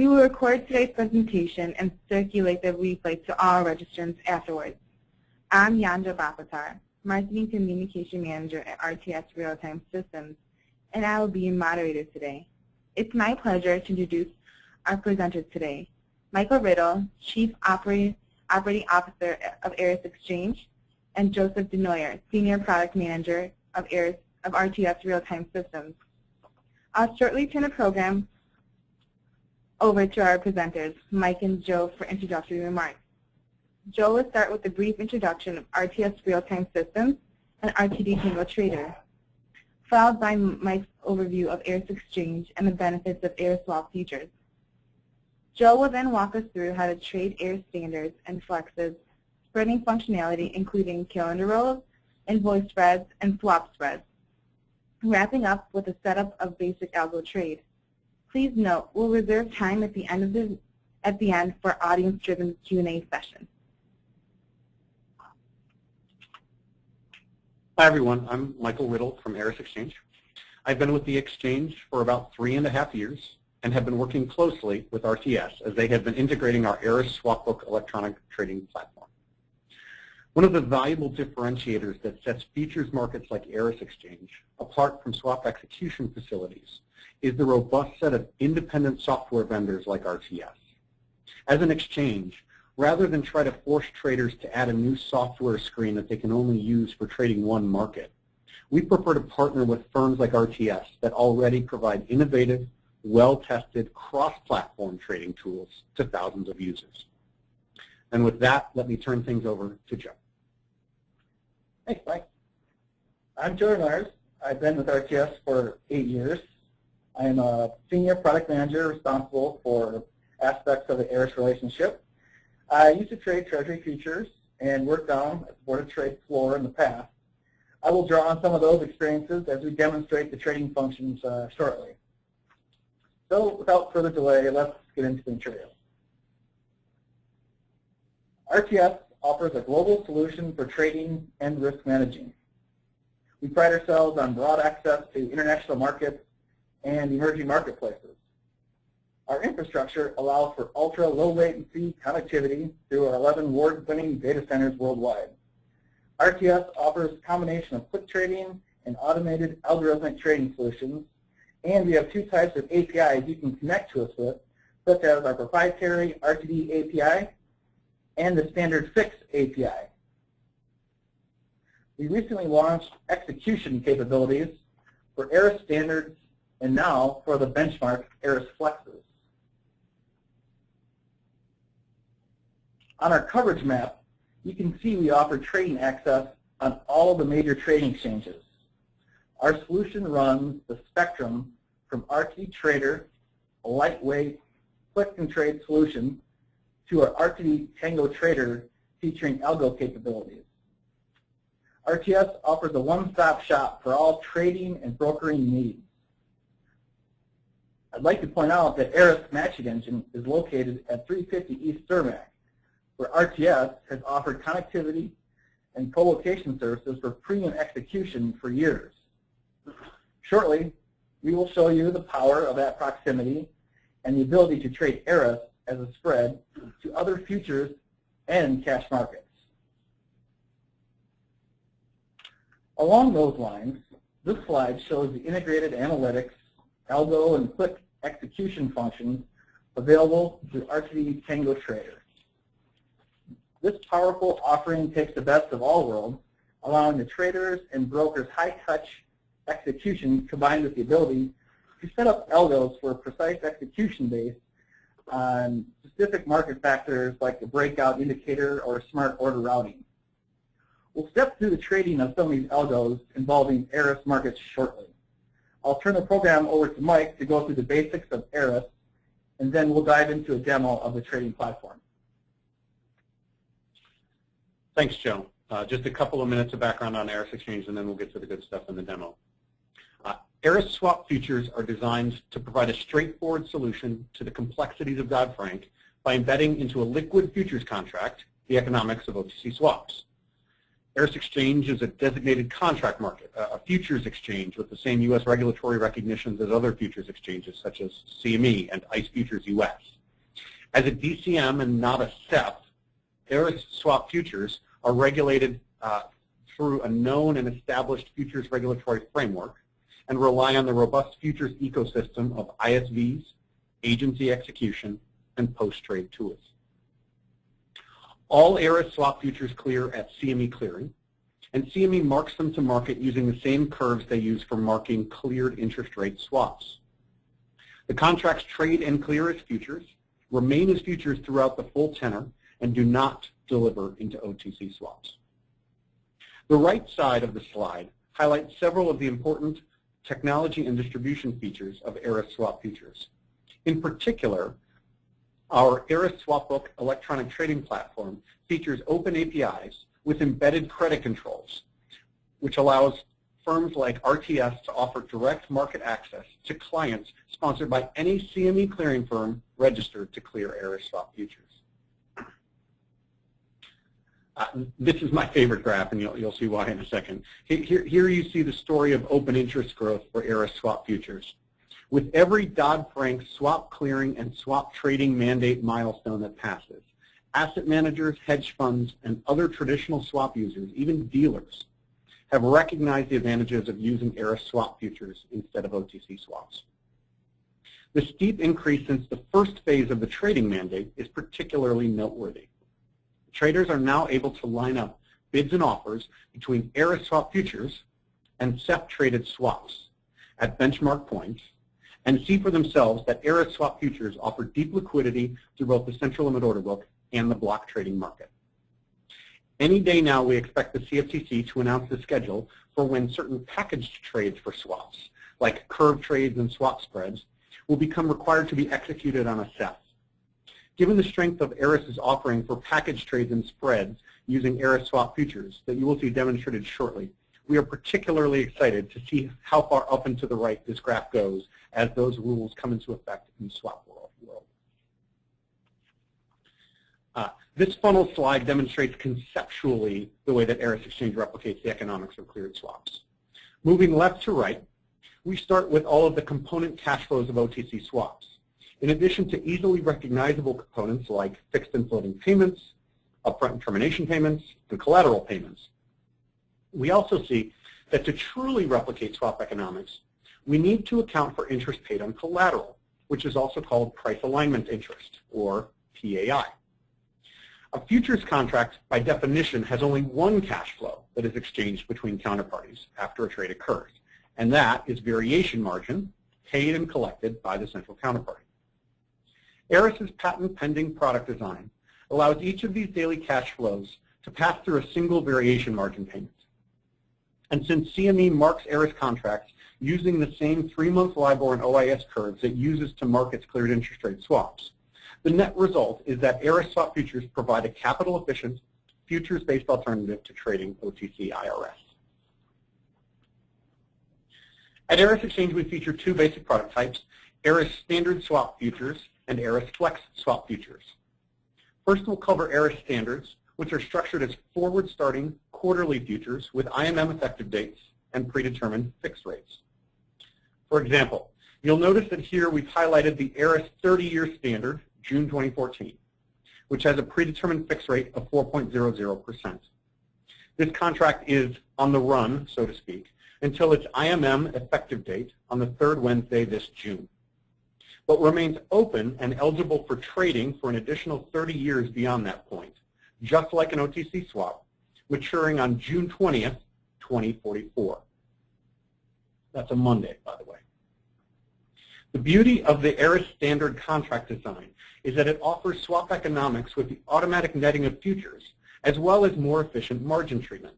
We will record today's presentation and circulate the replay to all registrants afterwards. I'm Yanja Bapatar, Marketing Communication Manager at RTS Realtime Systems, and I will be your moderator today. It's my pleasure to introduce our presenters today. Michael Riddle, Chief Operating Officer of Eris Exchange, and Joseph Desnoyers, Senior Product Manager of RTS Realtime Systems. I'll shortly turn the program over to our presenters, Mike and Joe, for introductory remarks. Joe will start with a brief introduction of RTS Realtime Systems and RTD Tango Trader, followed by Mike's overview of Eris Exchange and the benefits of Eris Swap Futures. Joe will then walk us through how to trade Eris standards and flexes, spreading functionality including calendar rolls, invoice spreads, and swap spreads, wrapping up with a setup of basic algo trade. Please note, we'll reserve time at the end for audience-driven Q&A session. Hi everyone, I'm Michael Riddle from Eris Exchange. I've been with the exchange for about 3.5 years and have been working closely with RTS as they have been integrating our Eris Swapbook electronic trading platform. One of the valuable differentiators that sets futures markets like Eris Exchange apart from swap execution facilities is the robust set of independent software vendors like RTS. As an exchange, rather than try to force traders to add a new software screen that they can only use for trading one market, we prefer to partner with firms like RTS that already provide innovative, well-tested, cross-platform trading tools to thousands of users. And with that, let me turn things over to Joe. Thanks, Mike. I'm Joe Desnoyers. I've been with RTS for 8 years. I am a senior product manager responsible for aspects of the Eris relationship. I used to trade Treasury futures and worked on a Board of Trade floor in the past. I will draw on some of those experiences as we demonstrate the trading functions shortly. So without further delay, let's get into the material. RTS offers a global solution for trading and risk managing. We pride ourselves on broad access to international markets and emerging marketplaces. Our infrastructure allows for ultra-low latency connectivity through our 11 award-winning data centers worldwide. RTS offers a combination of quick trading and automated algorithmic trading solutions, and we have 2 types of APIs you can connect to us with, such as our proprietary RTD API and the standard Fix API. We recently launched execution capabilities for Eris standards and now for the benchmark Eris Flexes. On our coverage map, you can see we offer trading access on all the major trading exchanges. Our solution runs the spectrum from RTD Trader, a lightweight, click-and-trade solution, to our RTD Tango Trader featuring algo capabilities. RTS offers a one-stop shop for all trading and brokering needs. I'd like to point out that Eris Matching Engine is located at 350 East Cermak, where RTS has offered connectivity and co-location services for premium execution for years. Shortly, we will show you the power of that proximity and the ability to trade Eris as a spread to other futures and cash markets. Along those lines, this slide shows the integrated analytics, algo, and click execution functions available through RTD Tango Trader. This powerful offering takes the best of all worlds, allowing the traders and brokers high-touch execution combined with the ability to set up algos for precise execution based on specific market factors like the breakout indicator or smart order routing. We'll step through the trading of some of these algos involving Eris markets shortly. I'll turn the program over to Mike to go through the basics of Eris, and then we'll dive into a demo of the trading platform. Thanks, Joe. Just a couple of minutes of background on Eris Exchange, and then we'll get to the good stuff in the demo. Eris Swap Futures are designed to provide a straightforward solution to the complexities of Dodd-Frank by embedding into a liquid futures contract the economics of OTC swaps. Eris Exchange is a designated contract market, a futures exchange with the same U.S. regulatory recognitions as other futures exchanges such as CME and ICE Futures U.S. As a DCM and not a SEF, Eris swap futures are regulated through a known and established futures regulatory framework and rely on the robust futures ecosystem of ISVs, agency execution, and post-trade tools. All Eris swap futures clear at CME clearing, and CME marks them to market using the same curves they use for marking cleared interest rate swaps. The contracts trade and clear as futures, remain as futures throughout the full tenor, and do not deliver into OTC swaps. The right side of the slide highlights several of the important technology and distribution features of Eris swap futures. In particular, our Eris Swapbook electronic trading platform features open APIs with embedded credit controls, which allows firms like RTS to offer direct market access to clients sponsored by any CME clearing firm registered to clear Eris swap futures. This is my favorite graph, and you'll see why in a second. Here you see the story of open interest growth for Eris swap futures. With every Dodd-Frank swap clearing and swap trading mandate milestone that passes, asset managers, hedge funds, and other traditional swap users, even dealers, have recognized the advantages of using Eris swap futures instead of OTC swaps. The steep increase since the first phase of the trading mandate is particularly noteworthy. Traders are now able to line up bids and offers between Eris swap futures and SEF-traded swaps at benchmark points and see for themselves that Eris swap futures offer deep liquidity through both the central limit order book and the block trading market. Any day now we expect the CFTC to announce the schedule for when certain packaged trades for swaps, like curve trades and swap spreads, will become required to be executed on a SEF. Given the strength of Eris's offering for package trades and spreads using Eris swap futures that you will see demonstrated shortly, we are particularly excited to see how far up and to the right this graph goes as those rules come into effect in the swap world. This funnel slide demonstrates conceptually the way that Eris Exchange replicates the economics of cleared swaps. Moving left to right, we start with all of the component cash flows of OTC swaps. In addition to easily recognizable components like fixed and floating payments, upfront and termination payments, and collateral payments, we also see that to truly replicate swap economics, we need to account for interest paid on collateral, which is also called price alignment interest, or PAI. A futures contract, by definition, has only one cash flow that is exchanged between counterparties after a trade occurs, and that is variation margin paid and collected by the central counterparty. Eris's patent-pending product design allows each of these daily cash flows to pass through a single variation margin payment. And since CME marks Eris contracts using the same 3-month LIBOR and OIS curves it uses to mark its cleared interest rate swaps, the net result is that Eris swap futures provide a capital-efficient, futures-based alternative to trading OTC IRS. At Eris Exchange, we feature 2 basic product types, Eris Standard Swap Futures and Eris Flex Swap Futures. First, we'll cover Eris Standards, which are structured as forward-starting quarterly futures with IMM effective dates and predetermined fixed rates. For example, you'll notice that here we've highlighted the Eris 30-year standard, June 2014, which has a predetermined fixed rate of 4.00%. This contract is on the run, so to speak, until its IMM effective date on the 3rd Wednesday this June, but remains open and eligible for trading for an additional 30 years beyond that point, just like an OTC swap, maturing on June 20th, 2044. That's a Monday, by the way. The beauty of the Eris standard contract design is that it offers swap economics with the automatic netting of futures, as well as more efficient margin treatment.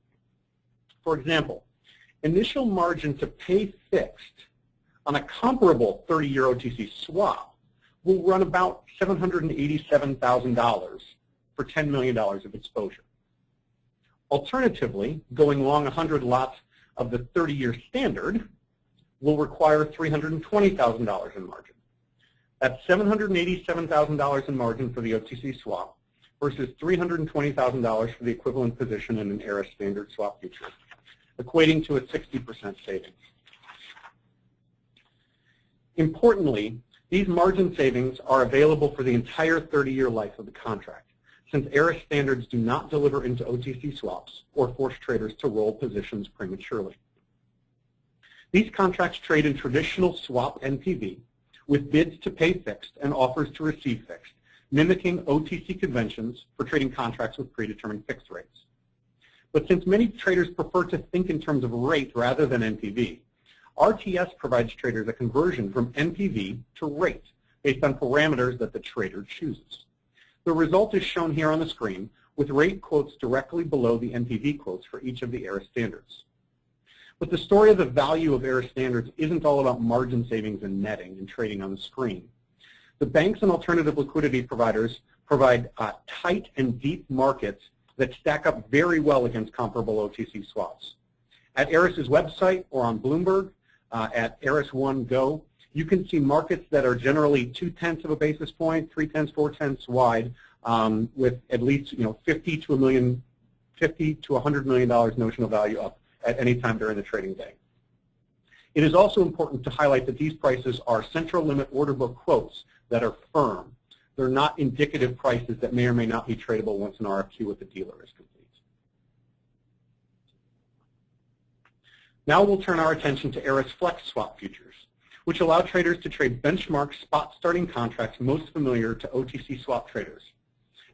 For example, initial margin to pay fixed on a comparable 30-year OTC swap will run about $787,000 for $10 million of exposure. Alternatively, going long 100 lots of the 30-year standard will require $320,000 in margin. That's $787,000 in margin for the OTC swap versus $320,000 for the equivalent position in an Eris standard swap future, equating to a 60% savings. Importantly, these margin savings are available for the entire 30-year life of the contract, since Eris standards do not deliver into OTC swaps or force traders to roll positions prematurely. These contracts trade in traditional swap NPV with bids to pay fixed and offers to receive fixed, mimicking OTC conventions for trading contracts with predetermined fixed rates. But since many traders prefer to think in terms of rate rather than NPV, RTS provides traders a conversion from NPV to rate based on parameters that the trader chooses. The result is shown here on the screen with rate quotes directly below the NPV quotes for each of the Eris standards. But the story of the value of Eris standards isn't all about margin savings and netting and trading on the screen. The banks and alternative liquidity providers provide tight and deep markets that stack up very well against comparable OTC swaps. At Eris's website or on Bloomberg, at Eris One Go, you can see markets that are generally 0.2 of a basis point, 0.3, 0.4 wide, with at least 50 to $100 million notional value up at any time during the trading day. It is also important to highlight that these prices are central limit order book quotes that are firm. They're not indicative prices that may or may not be tradable once an RFQ with the dealer is complete. Now we'll turn our attention to Eris Flex swap futures, which allow traders to trade benchmark spot starting contracts most familiar to OTC swap traders,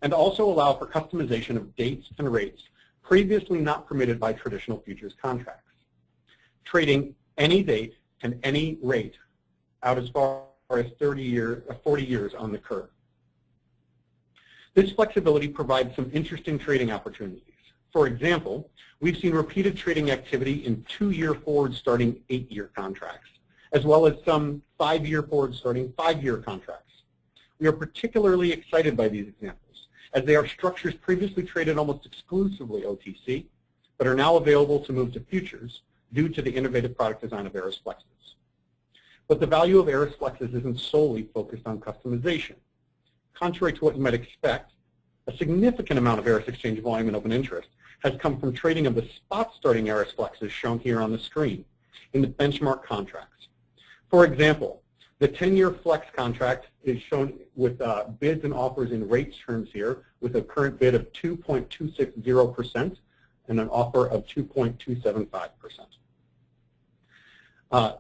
and also allow for customization of dates and rates previously not permitted by traditional futures contracts, trading any date and any rate out as far as 40 years on the curve. This flexibility provides some interesting trading opportunities. For example, we've seen repeated trading activity in 2-year forward starting 8-year contracts, as well as some 5-year forward starting 5-year contracts. We are particularly excited by these examples, as they are structures previously traded almost exclusively OTC, but are now available to move to futures due to the innovative product design of Eris Flexes. But the value of Eris Flexes isn't solely focused on customization. Contrary to what you might expect, a significant amount of Eris Exchange volume and open interest has come from trading of the spot starting Eris Flexes shown here on the screen in the benchmark contracts. For example, the 10-year Flex contract is shown with bids and offers in rates terms here, with a current bid of 2.260% and an offer of 2.275%.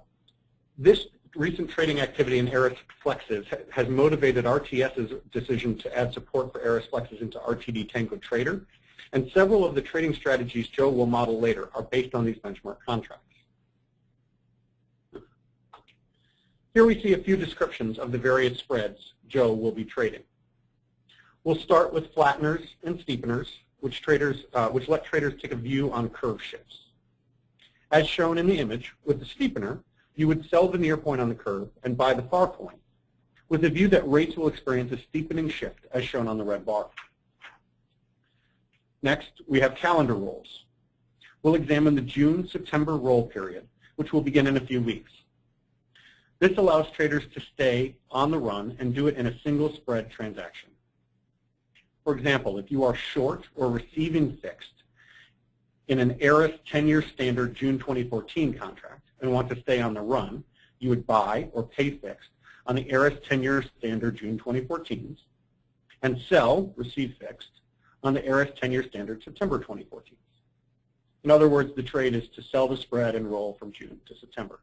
This recent trading activity in Eris Flexes has motivated RTS's decision to add support for Eris Flexes into RTD Tango Trader, and several of the trading strategies Joe will model later are based on these benchmark contracts. Here we see a few descriptions of the various spreads Joe will be trading. We'll start with flatteners and steepeners, which let traders take a view on curve shifts. As shown in the image, with the steepener, you would sell the near point on the curve and buy the far point, with a view that rates will experience a steepening shift, as shown on the red bar. Next, we have calendar rolls. We'll examine the June-September roll period, which will begin in a few weeks. This allows traders to stay on the run and do it in a single spread transaction. For example, if you are short or receiving fixed in an Eris 10-year standard June 2014 contract and want to stay on the run, you would buy or pay fixed on the Eris 10-year standard June 2014s and sell, receive fixed, on the Eris 10-year standard September 2014. In other words, the trade is to sell the spread and roll from June to September.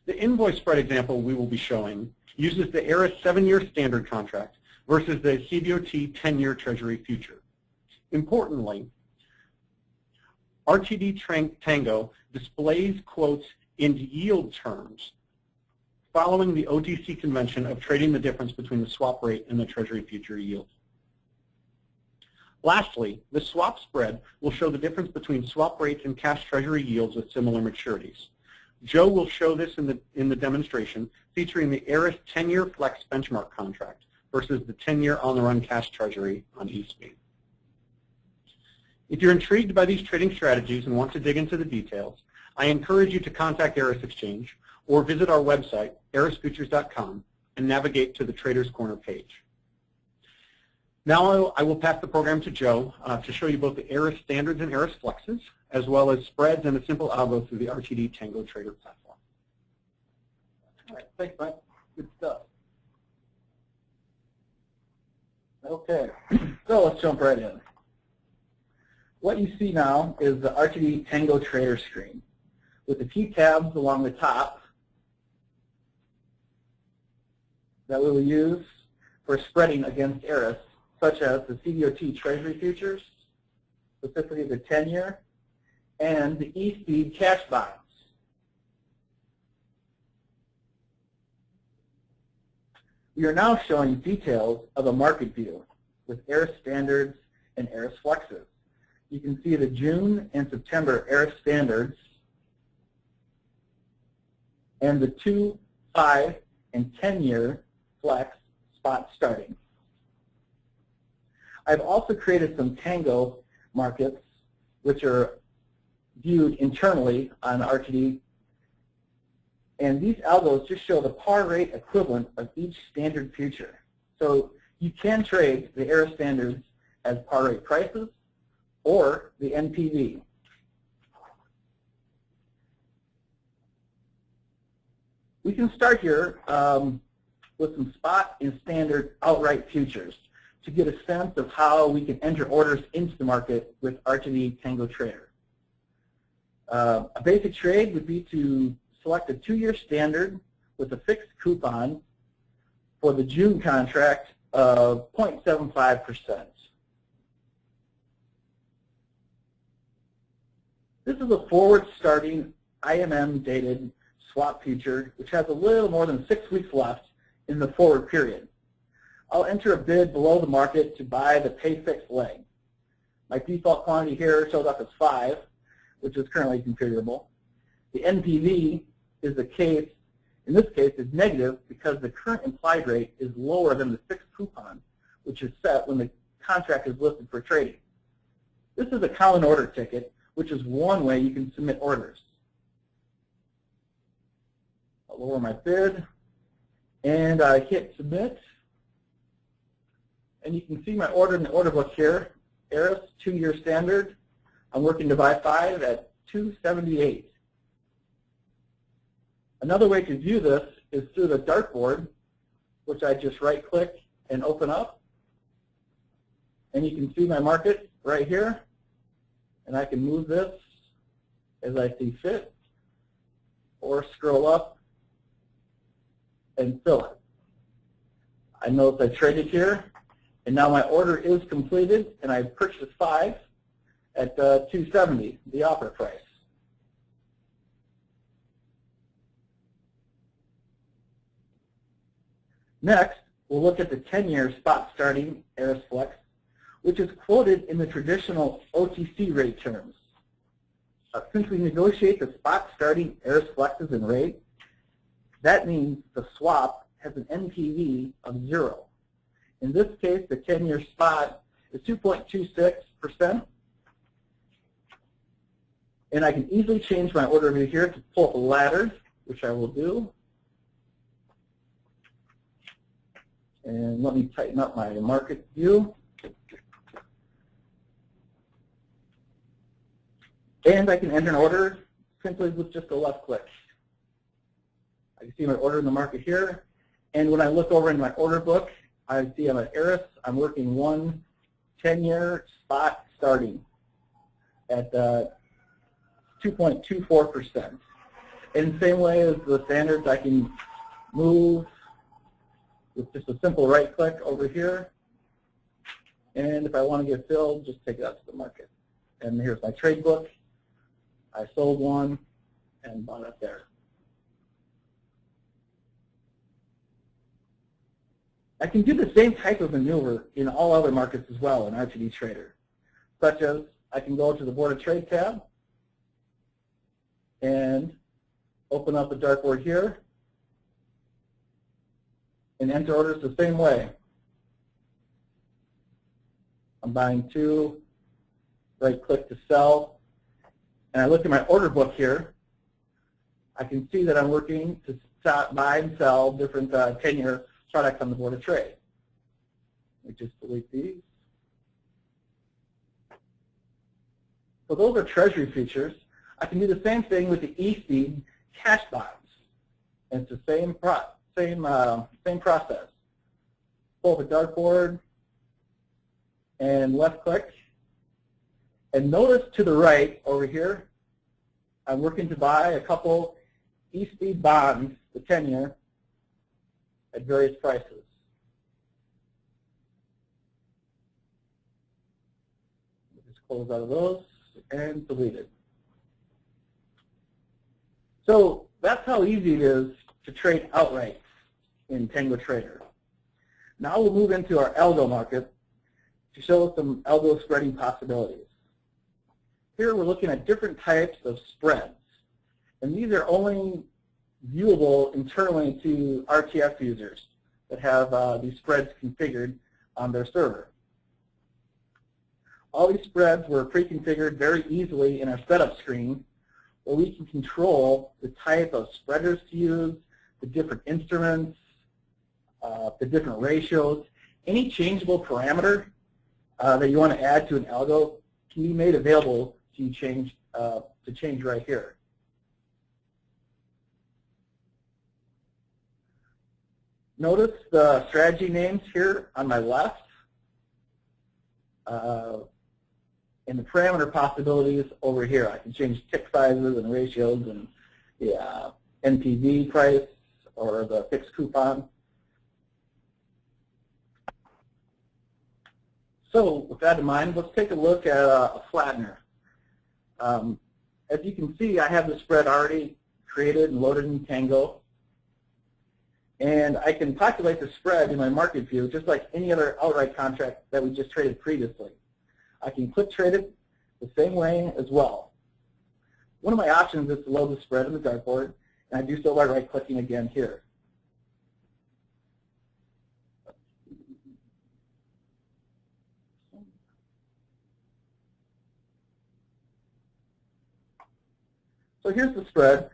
The invoice spread example we will be showing uses the Eris 7-year standard contract versus the CBOT 10-year Treasury future. Importantly, RTD Tango displays quotes in yield terms following the OTC convention of trading the difference between the swap rate and the Treasury future yield. Lastly, the swap spread will show the difference between swap rates and cash Treasury yields with similar maturities. Joe will show this in the demonstration featuring the Eris 10-year Flex benchmark contract versus the 10-year on-the-run cash Treasury on eSpeed. If you're intrigued by these trading strategies and want to dig into the details, I encourage you to contact Eris Exchange or visit our website, erisfutures.com, and navigate to the Traders Corner page. Now I will pass the program to Joe to show you both the Eris standards and Eris Flexes, as well as spreads and a simple algo through the RTD Tango Trader platform. All right, thanks, Mike. Good stuff. Okay, so let's jump right in. What you see now is the RTD Tango Trader screen with a few tabs along the top that we will use for spreading against Eris, such as the CDOT Treasury Futures, specifically the 10-year, and the E-Speed cash bonds. We are now showing details of a market view with Eris standards and Eris Flexes. You can see the June and September Eris standards and the 2, 5, and 10-year Flex spot starting. I've also created some Tango markets which are viewed internally on RTD, and these algos just show the par rate equivalent of each standard future. So you can trade the Eris standards as par rate prices or the NPV. We can start here with some spot and standard outright futures to get a sense of how we can enter orders into the market with RTD Tango Trader. A basic trade would be to select a 2-year standard with a fixed coupon for the June contract of 0.75%. This is a forward-starting IMM-dated swap future, which has a little more than 6 weeks left in the forward period. I'll enter a bid below the market to buy the pay-fixed leg. My default quantity here shows up as 5, which is currently configurable. The NPV is the case, in this case, is negative because the current implied rate is lower than the fixed coupon, which is set when the contract is listed for trading. This is a common order ticket, which is one way you can submit orders. I'll lower my bid, and I hit submit. And you can see my order in the order book here. Eris 2-year standard. I'm working to buy 5 at 278. Another way to view this is through the dartboard, which I just right-click and open up. And you can see my market right here. And I can move this as I see fit, or scroll up and fill it. I notice I traded here, and now my order is completed, and I purchased 5 at 270, the offer price. Next, we'll look at the 10-year spot starting Eris Flex, which is quoted in the traditional OTC rate terms. Since we negotiate the spot starting Eris Flexes in rate, that means the swap has an NPV of 0. In this case, the 10-year spot is 2.26%. And I can easily change my order over here to pull up a ladder, which I will do. And let me tighten up my market view. And I can enter an order simply with just a left click. I can see my order in the market here. And when I look over in my order book, I see I'm at Eris. I'm working 1 10-year spot starting at 2.24%. In the same way as the standards, I can move with just a simple right click over here. And if I want to get filled, just take it out to the market. And here's my trade book. I sold 1 and bought it there. I can do the same type of maneuver in all other markets as well in RTD Trader, such as I can go to the Board of Trade tab and open up the dartboard here and enter orders the same way. I'm buying 2, right click to sell, and I look at my order book here. I can see that I'm working to buy and sell different 10-year products on the Board of Trade. Let me just delete these. So those are treasury features. I can do the same thing with the eSpeed cash bonds. And it's the same process. Pull up a dartboard and left click. And notice to the right over here, I'm working to buy a couple eSpeed bonds, the 10-year, at various prices. Just close out of those and delete it. So that's how easy it is to trade outright in Tango Trader. Now we'll move into our algo market to show some algo spreading possibilities. Here we're looking at different types of spreads. And these are only viewable internally to RTS users that have these spreads configured on their server. All these spreads were pre-configured very easily in our setup screen, where we can control the type of spreaders to use, the different instruments, the different ratios. Any changeable parameter that you want to add to an algo can be made available to change right here. Notice the strategy names here on my left and the parameter possibilities over here. I can change tick sizes and ratios and the NPV price or the fixed coupon. So with that in mind, let's take a look at a flattener. As you can see, I have the spread already created and loaded in Tango. And I can populate the spread in my market view just like any other outright contract that we just traded previously. I can click trade it the same way as well. One of my options is to load the spread in the dartboard, and I do so by right-clicking again here. So here's the spread.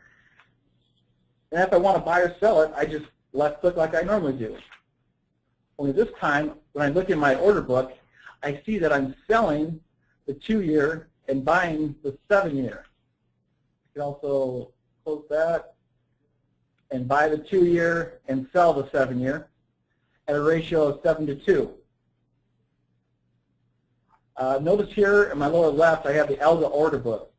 And if I want to buy or sell it, I just left-click like I normally do. Only this time, when I look in my order book, I see that I'm selling the 2-year and buying the 7-year. I can also close that and buy the 2-year and sell the 7-year at a ratio of 7:2. Notice here in my lower left, I have the algo order book.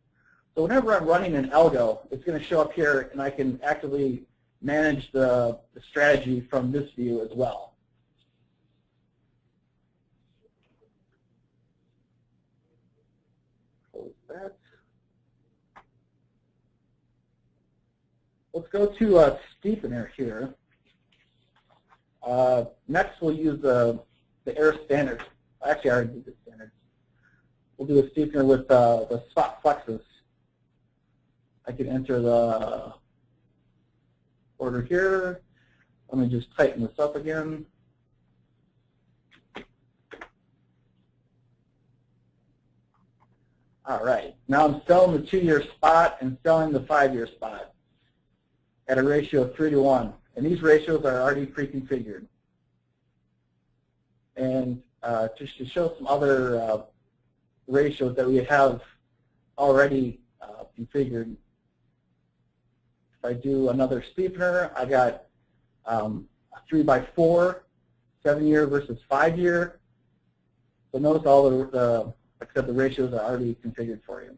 So whenever I'm running an algo, it's going to show up here, and I can actively manage the strategy from this view as well. Close that. Let's go to a steepener here. Next, we'll use the Eris standard. Actually, I already did the standard. We'll do a steepener with the spot flexes. I can enter the order here. Let me just tighten this up again. All right. Now I'm selling the 2-year spot and selling the 5-year spot at a ratio of 3:1. And these ratios are already pre-configured. And just to show some other ratios that we have already configured, if I do another steepener, I got a 3:4, 7-year versus 5-year. So notice all the except the ratios are already configured for you.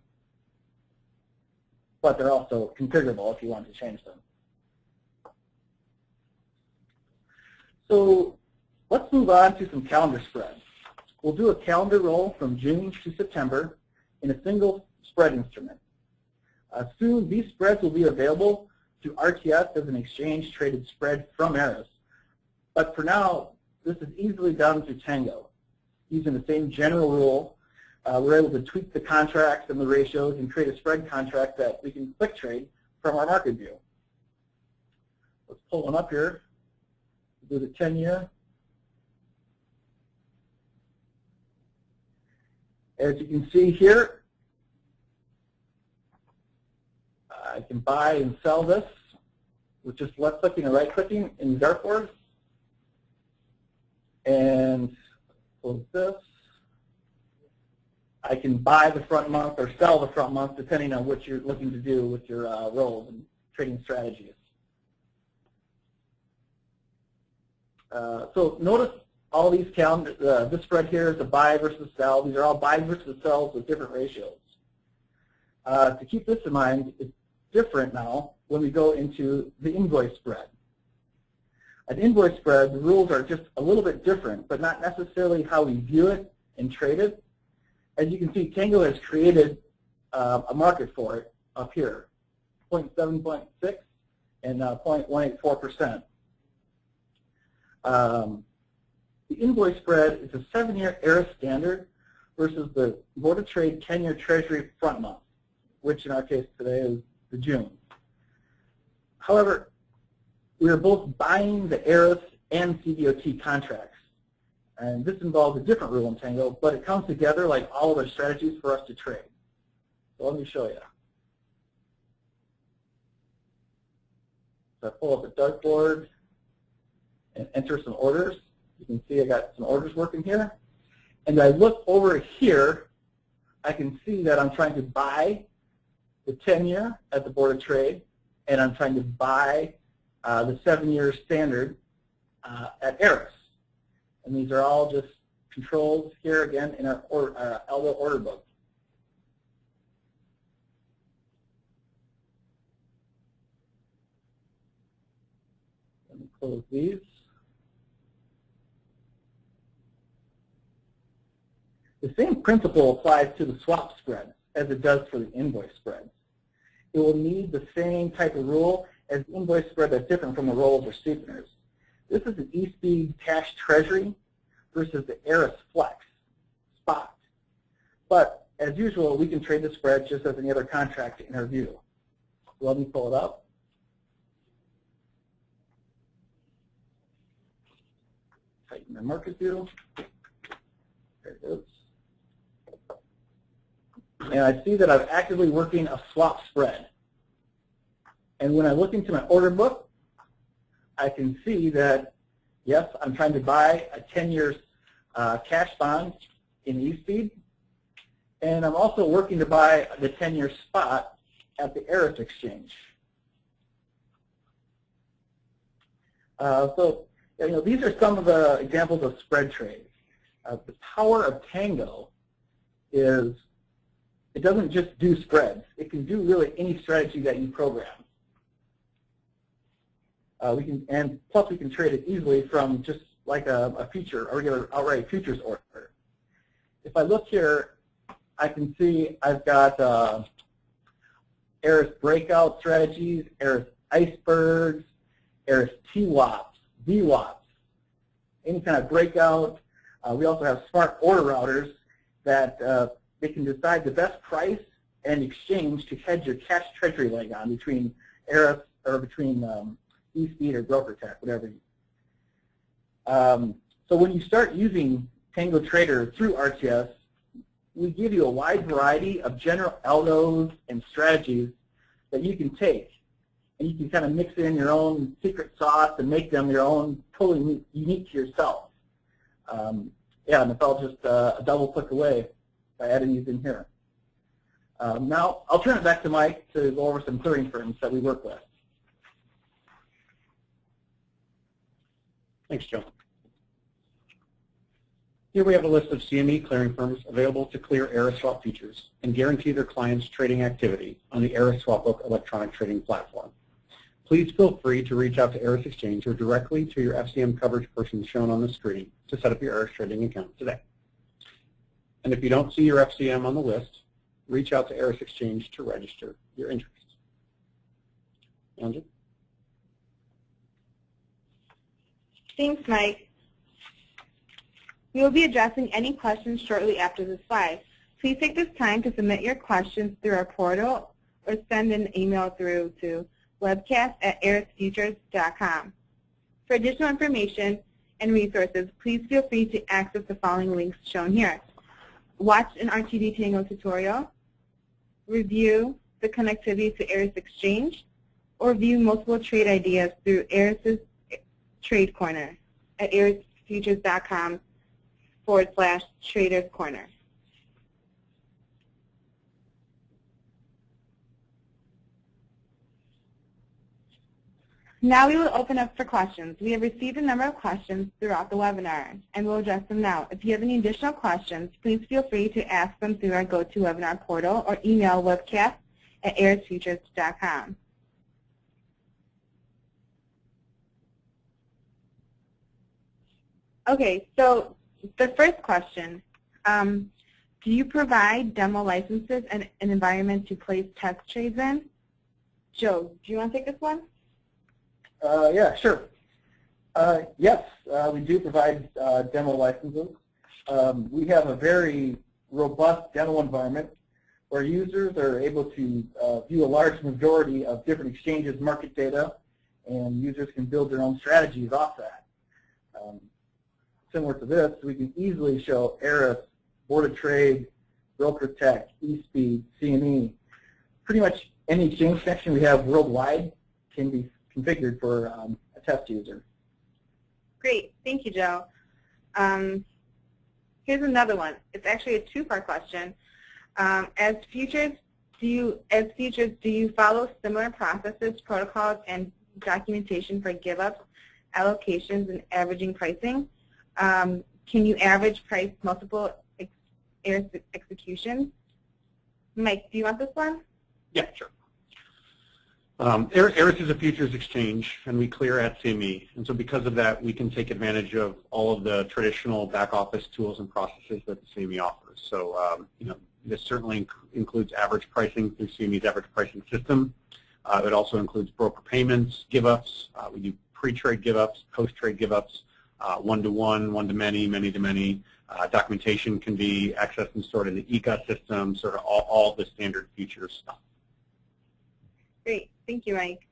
But they're also configurable if you want to change them. So let's move on to some calendar spreads. We'll do a calendar roll from June to September in a single spread instrument. Soon, these spreads will be available to RTS as an exchange-traded spread from Eris. But for now, this is easily done through Tango. Using the same general rule, we're able to tweak the contracts and the ratios and create a spread contract that we can click trade from our market view. Let's pull one up here. We'll do the 10-year. As you can see here, I can buy and sell this with just left-clicking and right-clicking in the dartboard. And close this. I can buy the front month or sell the front month depending on what you're looking to do with your roles and trading strategies. So notice all these calendars, this spread here is a buy versus sell. These are all buy versus sells with different ratios. To keep this in mind, it's different now when we go into the invoice spread. An invoice spread, the rules are just a little bit different, but not necessarily how we view it and trade it. As you can see, Tango has created a market for it up here, 0.7.6 and 0.184%. The invoice spread is a 7-year Eris standard versus the Board of Trade 10-year Treasury front month, which in our case today is the June. However, we are both buying the Eris and CBOT contracts. And this involves a different rule in Tango, but it comes together like all of our strategies for us to trade. So let me show you. So I pull up a dartboard and enter some orders. You can see I got some orders working here. And I look over here, I can see that I'm trying to buy the 10-year at the Board of Trade, and I'm trying to buy the 7-year standard at Eris. And these are all just controls here again in our Algo order book. Let me close these. The same principle applies to the swap spread as it does for the invoice spread. It will need the same type of rule as the invoice spread that's different from the rolls or steepeners. This is an eSpeed cash treasury versus the Eris Flex spot. But as usual, we can trade the spread just as any other contract in our view. So let me pull it up. Tighten my market view. There it is. And I see that I'm actively working a swap spread. And when I look into my order book, I can see that, yes, I'm trying to buy a 10-year cash bond in eSpeed. And I'm also working to buy the 10-year spot at the Eris Exchange. So these are some of the examples of spread trades. The power of Tango is it doesn't just do spreads. It can do really any strategy that you program. Plus we can trade it easily from just like a regular outright futures order. If I look here, I can see I've got Eris breakout strategies, Eris icebergs, Eris TWAPs, VWAPs, any kind of breakout. We also have smart order routers that they can decide the best price and exchange to hedge your cash treasury leg on between Eris or between eSpeed or BrokerTech, whatever. So when you start using Tango Trader through RTS, we give you a wide variety of general algos and strategies that you can take. And you can kind of mix in your own secret sauce and make them your own, totally unique to yourself. Yeah, and it's all just a double click away by adding these in here. Now, I'll turn it back to Mike to go over some clearing firms that we work with. Thanks, Joe. Here we have a list of CME clearing firms available to clear Eris swap futures and guarantee their clients' trading activity on the Eris Swapbook electronic trading platform. Please feel free to reach out to Eris Exchange or directly to your FCM coverage person shown on the screen to set up your Eris trading account today. And if you don't see your FCM on the list, reach out to Eris Exchange to register your interest. Andrew? Thanks, Mike. We will be addressing any questions shortly after this slide. Please take this time to submit your questions through our portal or send an email through to webcast@erisfutures.com. For additional information and resources, please feel free to access the following links shown here. Watch an RTD Tango tutorial, review the connectivity to Eris Exchange, or view multiple trade ideas through Eris's Trade Corner at erisfutures.com /Traders Corner. Now we will open up for questions. We have received a number of questions throughout the webinar, and we'll address them now. If you have any additional questions, please feel free to ask them through our GoToWebinar portal or email webcast@erisfutures.com. Okay, so the first question, do you provide demo licenses and an environment to place test trades in? Joe, do you want to take this one? Yeah, sure. Yes, we do provide demo licenses. We have a very robust demo environment where users are able to view a large majority of different exchanges' market data, and users can build their own strategies off that. Similar to this, we can easily show Eris, Board of Trade, Broker Tech, eSpeed, CME. Pretty much any exchange connection we have worldwide can be configured for a test user. Great, thank you, Joe. Here's another one. It's actually a two-part question. As futures, do you follow similar processes, protocols, and documentation for give-ups, allocations, and averaging pricing? Can you average price multiple Eris executions? Mike, do you want this one? Yeah, sure. Eris is a futures exchange, and we clear at CME. And so because of that, we can take advantage of all of the traditional back-office tools and processes that the CME offers. So, this certainly includes average pricing through CME's average pricing system. It also includes broker payments, give-ups. We do pre-trade give-ups, post-trade give-ups, one-to-one, one-to-many, many-to-many. Documentation can be accessed and stored in the ECA system, sort of all the standard futures stuff. Great, thank you, Mike.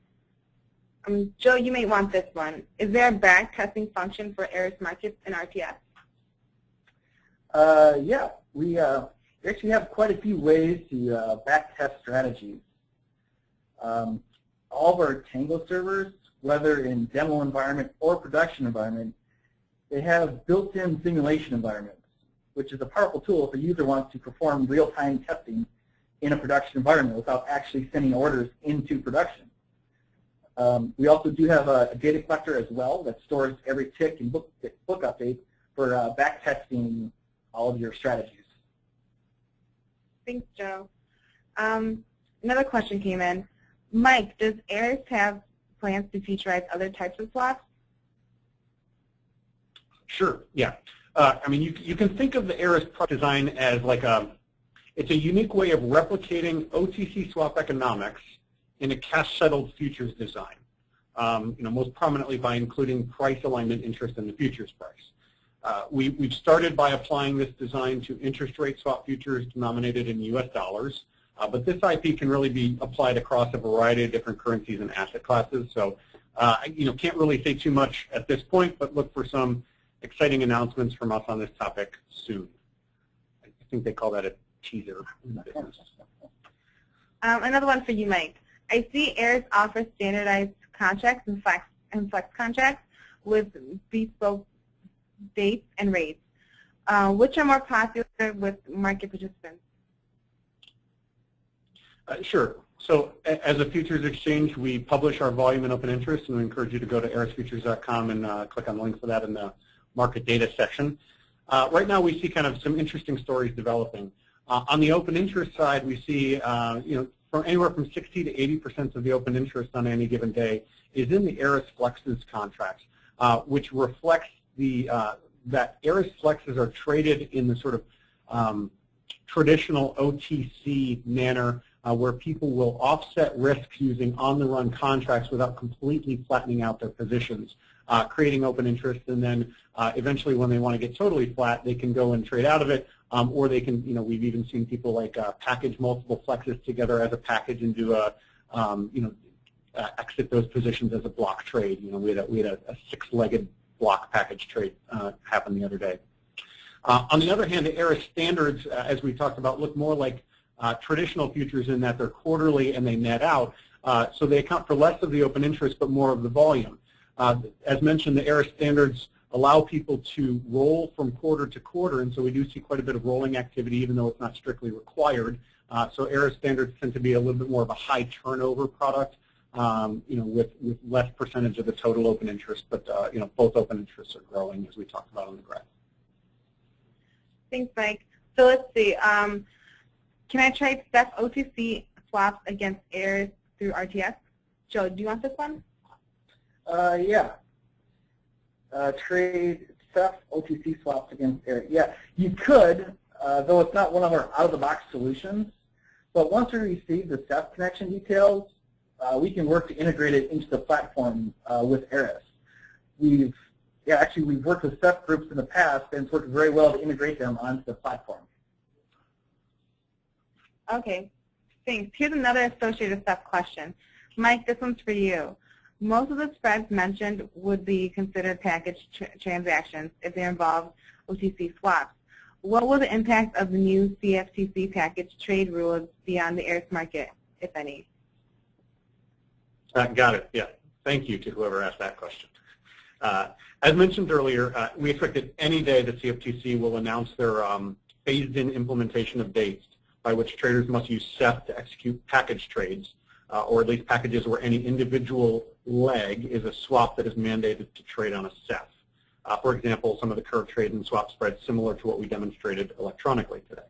Joe, you may want this one. Is there a back testing function for Eris markets in RTS? Yeah, we actually have quite a few ways to back test strategies. All of our Tango servers, whether in demo environment or production environment, they have built-in simulation environments, which is a powerful tool if a user wants to perform real-time testing in a production environment without actually sending orders into production. We also do have a data collector as well that stores every tick and book update for back testing all of your strategies. Thanks, Joe. Another question came in. Mike, does Eris have plans to featurize other types of swaps? Sure, yeah. I mean, you can think of the Eris design as like it's a unique way of replicating OTC swap economics in a cash-settled futures design. Most prominently by including price alignment interest in the futures price. We've started by applying this design to interest rate swap futures denominated in US dollars, but this IP can really be applied across a variety of different currencies and asset classes. So, can't really say too much at this point, but look for some exciting announcements from us on this topic soon. I think they call that a teaser in the business. Another one for you, Mike. I see Eris offers standardized contracts and flex contracts with bespoke dates and rates. Which are more popular with market participants? Sure. So as a futures exchange, we publish our volume and open interest, and we encourage you to go to erisfutures.com and click on the link for that in the market data section. Right now we see kind of some interesting stories developing. On the open interest side, we see from anywhere from 60 to 80% of the open interest on any given day is in the Eris Flexes contracts, which reflects that Eris Flexes are traded in the sort of traditional OTC manner where people will offset risks using on-the-run contracts without completely flattening out their positions, creating open interest, and then eventually when they want to get totally flat, they can go and trade out of it, or they can, we've even seen people like package multiple flexes together as a package and do a, exit those positions as a block trade. We had a six-legged block package trade happen the other day. On the other hand, the Eris standards, as we talked about, look more like traditional futures in that they're quarterly and they net out, so they account for less of the open interest but more of the volume. As mentioned, the Eris standards allow people to roll from quarter to quarter, and so we do see quite a bit of rolling activity, even though it's not strictly required. So Eris standards tend to be a little bit more of a high turnover product, with less percentage of the total open interest, but both open interests are growing, as we talked about on the graph. Thanks, Mike. So let's see. Can I trade SEF OTC swaps against Eris through RTS? Joe, do you want this one? Yeah. Trade SEF OTC swaps against Eris. Yeah, you could, though it's not one of our out-of-the-box solutions. But once we receive the SEF connection details, we can work to integrate it into the platform with Eris. We've worked with SEF groups in the past, and it's worked very well to integrate them onto the platform. Okay, thanks. Here's another associated SEF question. Mike, this one's for you. Most of the spreads mentioned would be considered package transactions if they involve OTC swaps. What will the impact of the new CFTC package trade rules be on the Eris market, if any? Got it. Yeah. Thank you to whoever asked that question. As mentioned earlier, we expect that any day the CFTC will announce their phased-in implementation of dates by which traders must use SEF to execute package trades, or at least packages where any individual leg is a swap that is mandated to trade on a SEF. For example, some of the curve trade and swap spreads similar to what we demonstrated electronically today.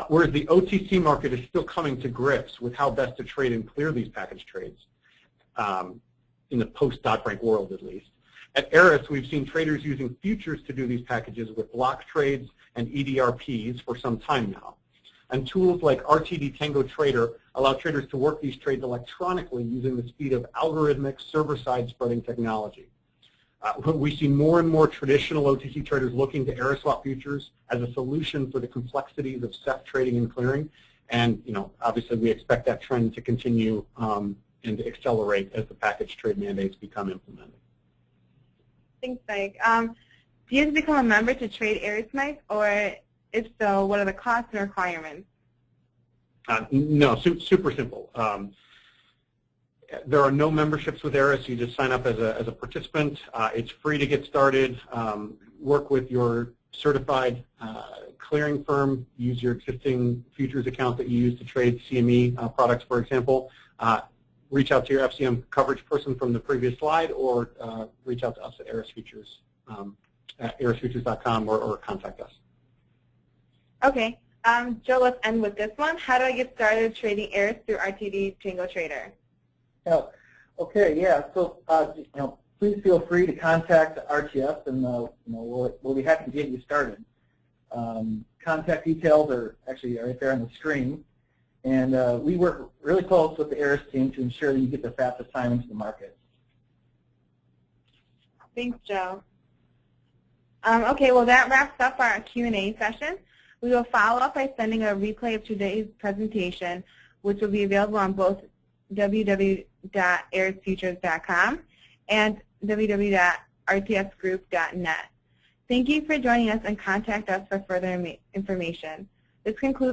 Whereas the OTC market is still coming to grips with how best to trade and clear these package trades, in the post-Dodd-Frank world at least. At Eris, we've seen traders using futures to do these packages with block trades and EDRPs for some time now. And tools like RTD Tango Trader allow traders to work these trades electronically using the speed of algorithmic server-side spreading technology. We see more and more traditional OTC traders looking to Eris swap futures as a solution for the complexities of SEF trading and clearing. And obviously we expect that trend to continue and to accelerate as the package trade mandates become implemented. Thanks, Mike. Do you have to become a member to trade Eris, Mike? Or if so, what are the costs and requirements? No, super simple. There are no memberships with Eris. You just sign up as a participant. It's free to get started. Work with your certified clearing firm. Use your existing futures account that you use to trade CME products, for example. Reach out to your FCM coverage person from the previous slide, or reach out to us at Eris Futures, at erisfutures.com, or contact us. Okay. Joe, let's end with this one. How do I get started trading Eris through RTD Tango Trader? Okay, yeah. So, please feel free to contact RTS, and we'll be happy to get you started. Contact details are actually right there on the screen, and we work really close with the Eris team to ensure that you get the fastest time into the market. Thanks, Joe. Okay, well that wraps up our Q&A session. We will follow up by sending a replay of today's presentation, which will be available on both www.erisfutures.com and www.rtsgroup.net. Thank you for joining us, and contact us for further information. This concludes